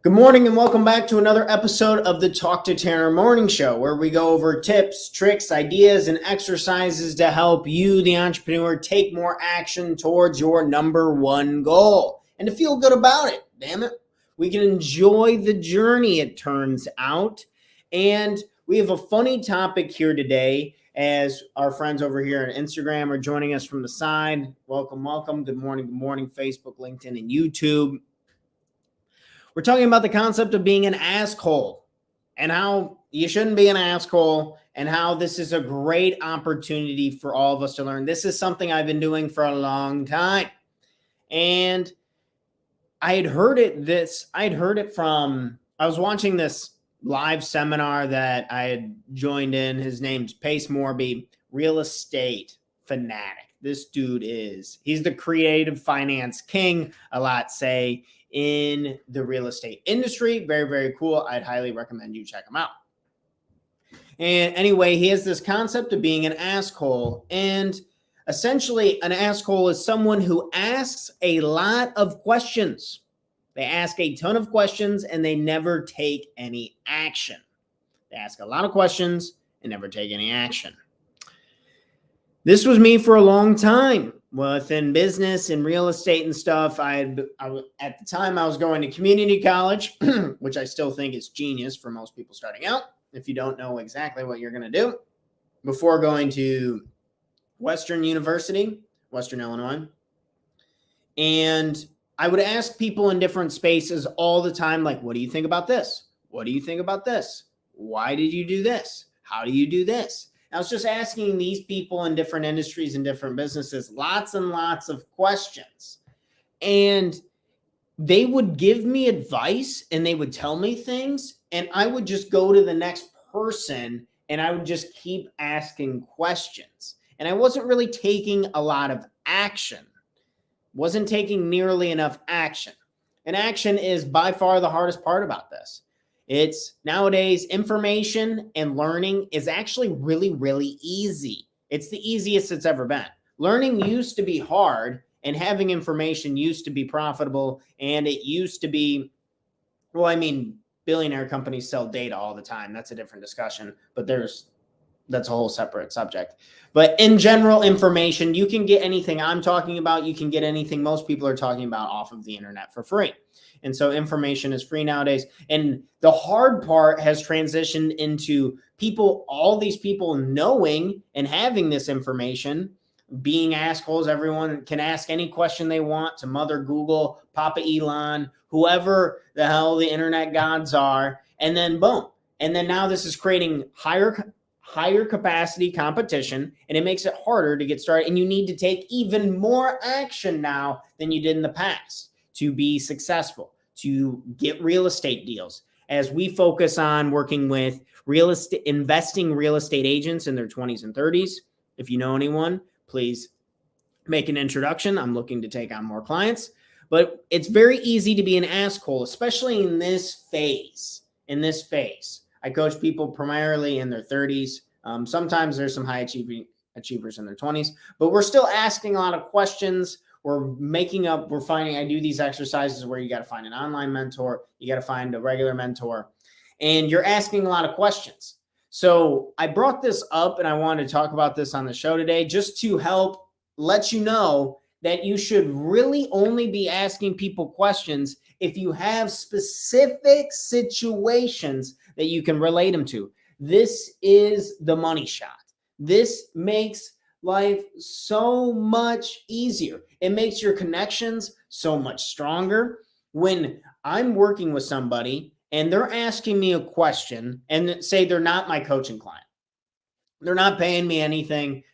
Good morning and welcome back to another episode of the Talk to Tanner Morning Show, where we go over tips, tricks, ideas, and exercises to help you, the entrepreneur, take more action towards your number one goal and to feel good about it. Damn it. We can enjoy the journey, it turns out. And we have a funny topic here today as our friends over here on Instagram are joining us from the side. Welcome, welcome. Good morning, Facebook, LinkedIn, and YouTube. We're talking about the concept of being an asshole and how you shouldn't be an asshole and how this is a great opportunity for all of us to learn. This is something I've been doing for a long time. And I was watching this live seminar that I had joined in. His name's Pace Morby, real estate fanatic. This dude he's the creative finance king, a lot say, in the real estate industry. Very, very cool. I'd highly recommend you check him out. And anyway, he has this concept of being an asshole. And essentially, an asshole is someone who asks a lot of questions. They ask a ton of questions and they never take any action. They ask a lot of questions and never take any action. This was me for a long time within business and real estate and stuff. At the time I was going to community college, which I still think is genius for most people starting out. If you don't know exactly what you're going to do, before going to Western University, Western Illinois. And I would ask people in different spaces all the time, like, what do you think about this? What do you think about this? Why did you do this? How do you do this? I was just asking these people in different industries and different businesses lots and lots of questions. And they would give me advice and they would tell me things. And I would just go to the next person and I would just keep asking questions. And I wasn't really taking a lot of action. Wasn't taking nearly enough action. And action is by far the hardest part about this. It's nowadays information and learning is actually really, really easy. It's the easiest it's ever been. Learning used to be hard and having information used to be profitable. And it used to be, billionaire companies sell data all the time. That's a different discussion, but that's a whole separate subject. But in general, information, you can get anything I'm talking about. You can get anything most people are talking about off of the internet for free. And so information is free nowadays. And the hard part has transitioned into all these people knowing and having this information, being assholes. Everyone can ask any question they want to Mother Google, Papa Elon, whoever the hell the internet gods are. And then boom. And then now this is creating higher capacity competition, and it makes it harder to get started. And you need to take even more action now than you did in the past to be successful, to get real estate deals. As we focus on working with investing real estate agents in their 20s and 30s. If you know anyone, please make an introduction. I'm looking to take on more clients, but it's very easy to be an asshole, especially in this phase. I coach people primarily in their 30s. Sometimes there's some high achievers in their 20s, but we're still asking a lot of questions. I do these exercises where you got to find an online mentor, you got to find a regular mentor, and you're asking a lot of questions. So I brought this up and I wanted to talk about this on the show today just to help let you know that you should really only be asking people questions if you have specific situations that you can relate them to. This is the money shot. This makes life so much easier. It makes your connections so much stronger. When I'm working with somebody and they're asking me a question and say they're not my coaching client, they're not paying me anything.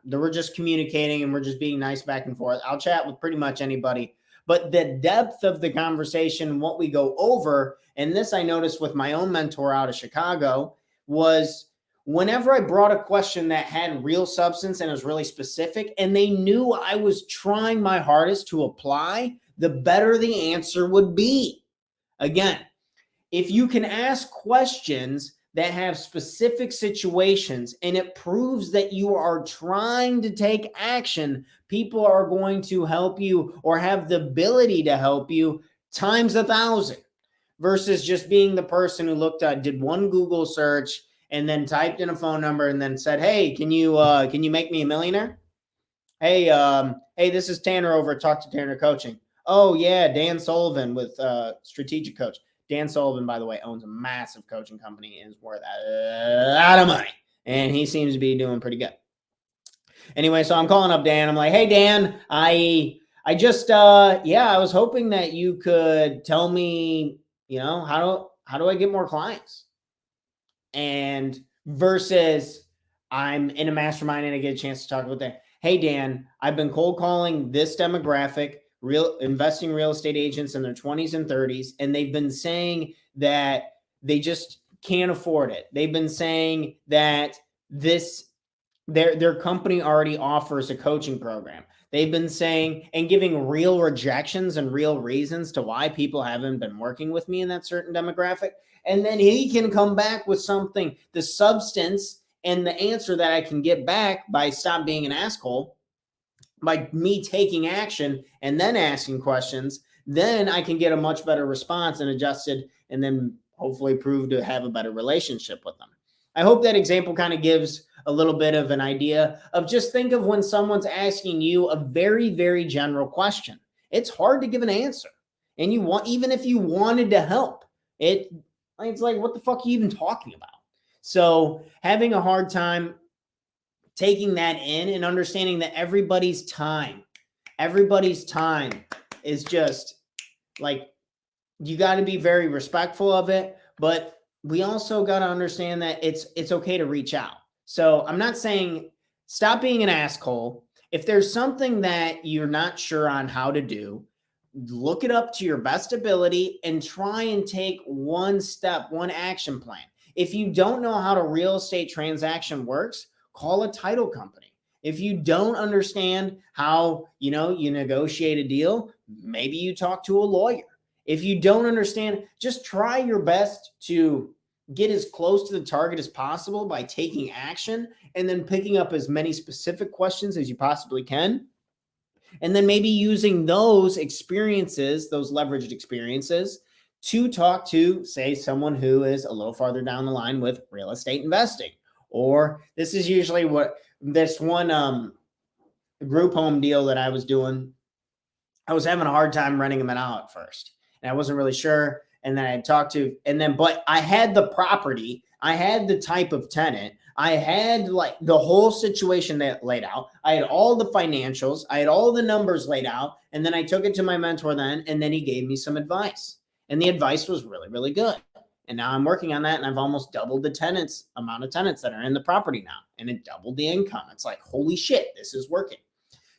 We're just communicating and we're just being nice back and forth. I'll chat with pretty much anybody. But the depth of the conversation, what we go over, and this I noticed with my own mentor out of Chicago, was whenever I brought a question that had real substance and was really specific, and they knew I was trying my hardest to apply, the better the answer would be. Again, if you can ask questions that have specific situations and it proves that you are trying to take action, people are going to help you or have the ability to help you times 1,000. versus just being the person who did one Google search and then typed in a phone number and then said, "Hey, can you make me a millionaire? Hey, hey, this is Tanner over at Talk to Tanner Coaching. Oh yeah, Dan Sullivan with Strategic Coach. Dan Sullivan, by the way, owns a massive coaching company and is worth a lot of money, and he seems to be doing pretty good. Anyway, so I'm calling up Dan. I'm like, "Hey Dan, I just I was hoping that you could tell me, how do I get more clients?" And versus I'm in a mastermind and I get a chance to talk about that. "Hey Dan, I've been cold calling this demographic, investing real estate agents in their 20s and 30s, and they've been saying that they just can't afford it. They've been saying that their company already offers a coaching program. They've been saying and giving real rejections and real reasons to why people haven't been working with me in that certain demographic." And then he can come back with something, the substance and the answer that I can get back by stop being an asshole, by me taking action and then asking questions. Then I can get a much better response and adjusted, and then hopefully prove to have a better relationship with them. I hope that example kind of gives a little bit of an idea of just think of when someone's asking you a very, very general question. It's hard to give an answer. And even if you wanted to help, it's like, what the fuck are you even talking about? So having a hard time taking that in and understanding that everybody's time is just like, you got to be very respectful of it, but we also got to understand that it's okay to reach out. So I'm not saying stop being an asshole. If there's something that you're not sure on how to do, look it up to your best ability and try and take one action plan. If you don't know how a real estate transaction works, call a title company. If you don't understand how, you negotiate a deal, maybe you talk to a lawyer. If you don't understand, just try your best to get as close to the target as possible by taking action and then picking up as many specific questions as you possibly can. And then maybe using those experiences, those leveraged experiences, to talk to, say, someone who is a little farther down the line with real estate investing. Or this is usually what this one group home deal that I was doing, I was having a hard time renting them out at first. And I wasn't really sure. And then I talked to, but I had the property, I had the type of tenant, I had like the whole situation that laid out. I had all the financials, I had all the numbers laid out. And then I took it to my mentor then, and then he gave me some advice. And the advice was really, really good. And now I'm working on that, and I've almost doubled the amount of tenants that are in the property now. And it doubled the income. It's like, holy shit, this is working.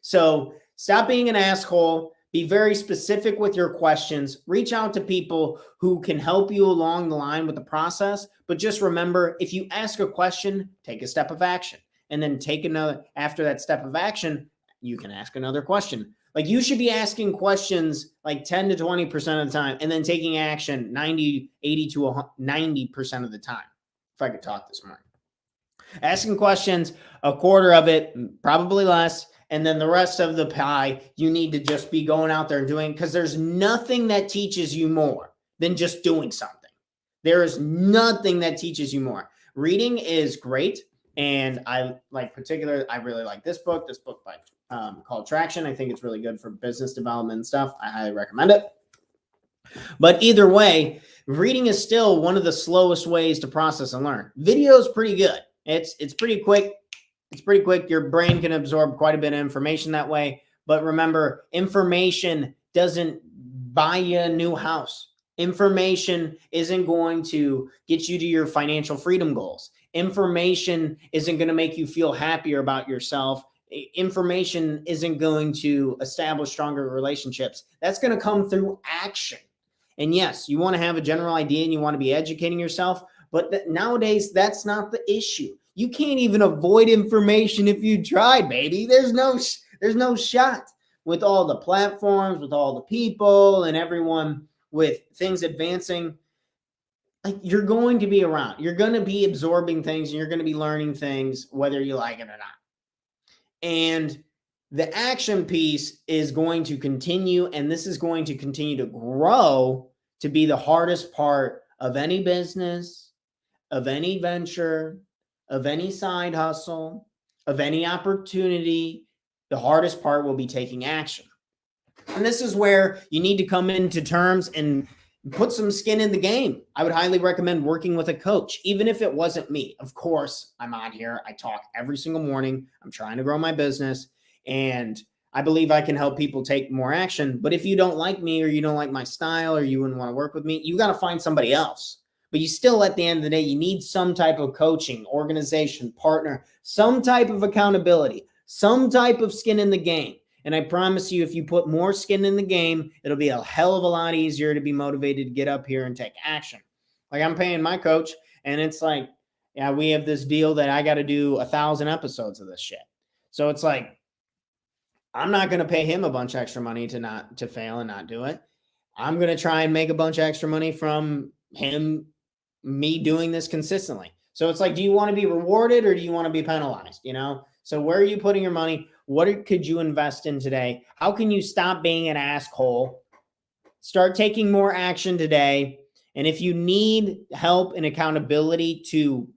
So stop being an asshole. Be very specific with your questions. Reach out to people who can help you along the line with the process. But just remember, if you ask a question, take a step of action. And then after that step of action, you can ask another question. Like, you should be asking questions like 10 to 20% of the time and then taking action 80 to 90% of the time. If I could talk this morning. Asking questions, a quarter of it, probably less. And then the rest of the pie, you need to just be going out there and doing, because there's nothing that teaches you more than just doing something. There is nothing that teaches you more. Reading is great. And I really like this book by called Traction. I think it's really good for business development and stuff. I highly recommend it. But either way, reading is still one of the slowest ways to process and learn. Video is pretty good. It's pretty quick. It's pretty quick. Your brain can absorb quite a bit of information that way. But remember, information doesn't buy you a new house. Information isn't going to get you to your financial freedom goals. Information isn't going to make you feel happier about yourself. Information isn't going to establish stronger relationships. That's going to come through action. And yes, you want to have a general idea and you want to be educating yourself. But nowadays, that's not the issue. You can't even avoid information if you try, baby. There's no shot with all the platforms, with all the people and everyone with things advancing. Like, you're going to be around. You're going to be absorbing things and you're going to be learning things whether you like it or not. And the action piece is going to continue, and this is going to continue to grow to be the hardest part of any business, of any venture, of any side hustle, of any opportunity. The hardest part will be taking action. And this is where you need to come into terms and put some skin in the game. I would highly recommend working with a coach, even if it wasn't me. Of course, I'm on here. I talk every single morning. I'm trying to grow my business, and I believe I can help people take more action. But if you don't like me, or you don't like my style, or you wouldn't want to work with me, you got to find somebody else. But you still, at the end of the day, you need some type of coaching, organization, partner, some type of accountability, some type of skin in the game. And I promise you, if you put more skin in the game, it'll be a hell of a lot easier to be motivated to get up here and take action. Like, I'm paying my coach, and it's like, yeah, we have this deal that I got to do 1,000 episodes of this shit. So it's like, I'm not going to pay him a bunch of extra money to fail and not do it. I'm going to try and make a bunch of extra money from me doing this consistently. So it's like, do you want to be rewarded, or do you want to be penalized? So where are you putting your money? What could you invest in today? How can you stop being an asshole? Start taking more action today. And if you need help and accountability to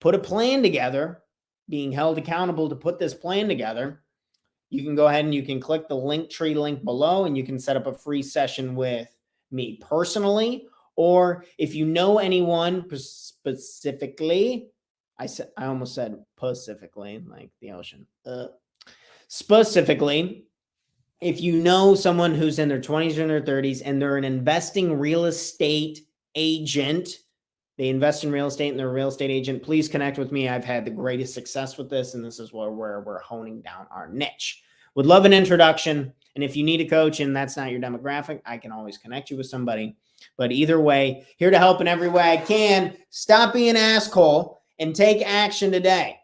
put a plan together, being held accountable to put this plan together, you can go ahead and you can click the Linktree link below, and you can set up a free session with me personally. Or if you know anyone specifically, I almost said Pacifically, like the ocean. Specifically, if you know someone who's in their 20s or their 30s and they're an investing real estate agent, they invest in real estate and they're a real estate agent, please connect with me. I've had the greatest success with this, and this is where we're honing down our niche. Would love an introduction. And if you need a coach and that's not your demographic, I can always connect you with somebody. But either way, here to help in every way I can. Stop being an asshole and take action today.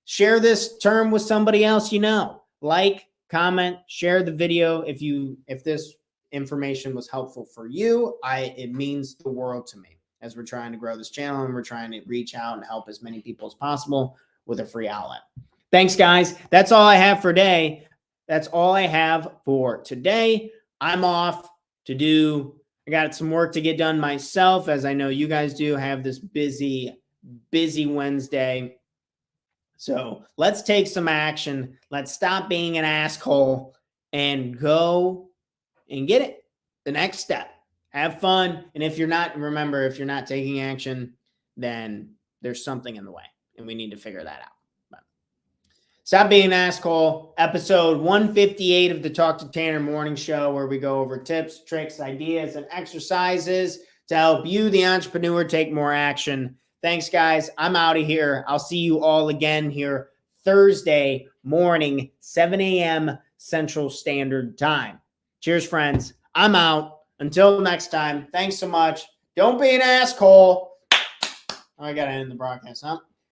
Share this term with somebody else you know. Like, comment, share the video if this information was helpful for you. It means the world to me, as we're trying to grow this channel and we're trying to reach out and help as many people as possible with a free outlet. Thanks, guys. That's all I have for today. That's all I have for today. I'm off to I got some work to get done myself, as I know you guys do. Have this busy Wednesday. So let's take some action. Let's stop being an asshole and go and get it. The next step. Have fun. And if you're not taking action, then there's something in the way, and we need to figure that out. But stop being an asshole. Episode 158 of the Talk to Tanner Morning Show, where we go over tips, tricks, ideas, and exercises to help you, the entrepreneur, take more action. Thanks, guys. I'm out of here. I'll see you all again here Thursday morning, 7 a.m. Central Standard Time. Cheers, friends. I'm out. Until next time, thanks so much. Don't be an asshole. I got to end the broadcast, huh?